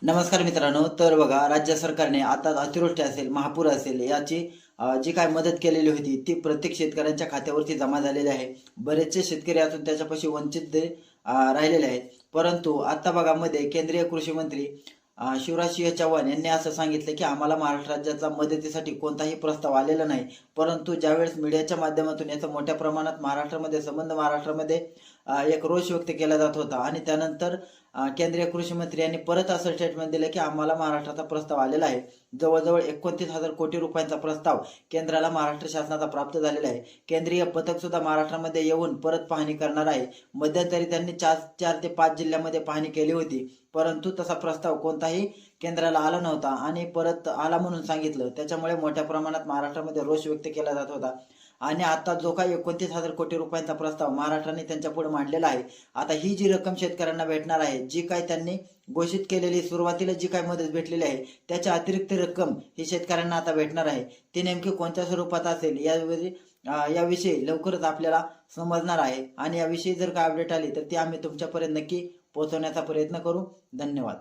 नमस्कार मित्रांनो, तर बघा राज्य सरकारने आता अतिवृष्टी असेल, महापूर असेल याची जी काय मदत केलेली होती ती प्रत्येक शेतकऱ्यांच्या खात्यावरती जमा झालेली आहे. बरेचसे शेतकरी अजून त्याच्यापाशी वंचित राहिलेले आहेत. परंतु आता बघा मध्ये केंद्रीय कृषी मंत्री शिवराज सिंह चौहान यांनी असं सांगितलं की आम्हाला महाराष्ट्र राज्याचा मदतीसाठी कोणताही प्रस्ताव आलेला नाही. परंतु ज्यावेळेस मीडियाच्या माध्यमातून याचा मोठ्या प्रमाणात महाराष्ट्रामध्ये एक रोष व्यक्त केला जात होता आणि त्यानंतर केंद्रीय कृषी मंत्री यांनी परत असं स्टेटमेंट दिलं की आम्हाला महाराष्ट्राचा प्रस्ताव आलेला आहे. जवळजवळ 29,000 कोटी रुपयांचा प्रस्ताव केंद्राला महाराष्ट्र शासनाचा प्राप्त झालेला आहे. केंद्रीय पथक सुद्धा महाराष्ट्रामध्ये येऊन परत पाहणी करणार आहे. मध्यंतरी त्यांनी 4 ते 5 जिल्ह्यामध्ये पाहणी केली होती, परंतु तसा प्रस्ताव कोणताही केंद्राला आला नव्हता आणि परत आला म्हणून सांगितलं. त्याच्यामुळे मोठ्या प्रमाणात महाराष्ट्रामध्ये रोष व्यक्त केला जात होता आणि आता जो काही 29,000 कोटी रुपयांचा प्रस्ताव महाराष्ट्राने त्यांच्या पुढे मांडलेला आहे, आता ही जी रक्कम शेतकऱ्यांना भेटणार आहे, जी काय त्यांनी घोषित केलेली सुरुवातीला जी काय मदत भेटलेली आहे त्याच्या अतिरिक्त रक्कम ही शेतकऱ्यांना आता भेटणार आहे. ती नेमकी कोणत्या स्वरूपात असेल याविषयी लवकरच आपल्याला समजणार आहे आणि याविषयी जर काय अपडेट आली तर ती आम्ही तुमच्यापर्यंत नक्की पोहोचवण्याचा प्रयत्न करू. धन्यवाद.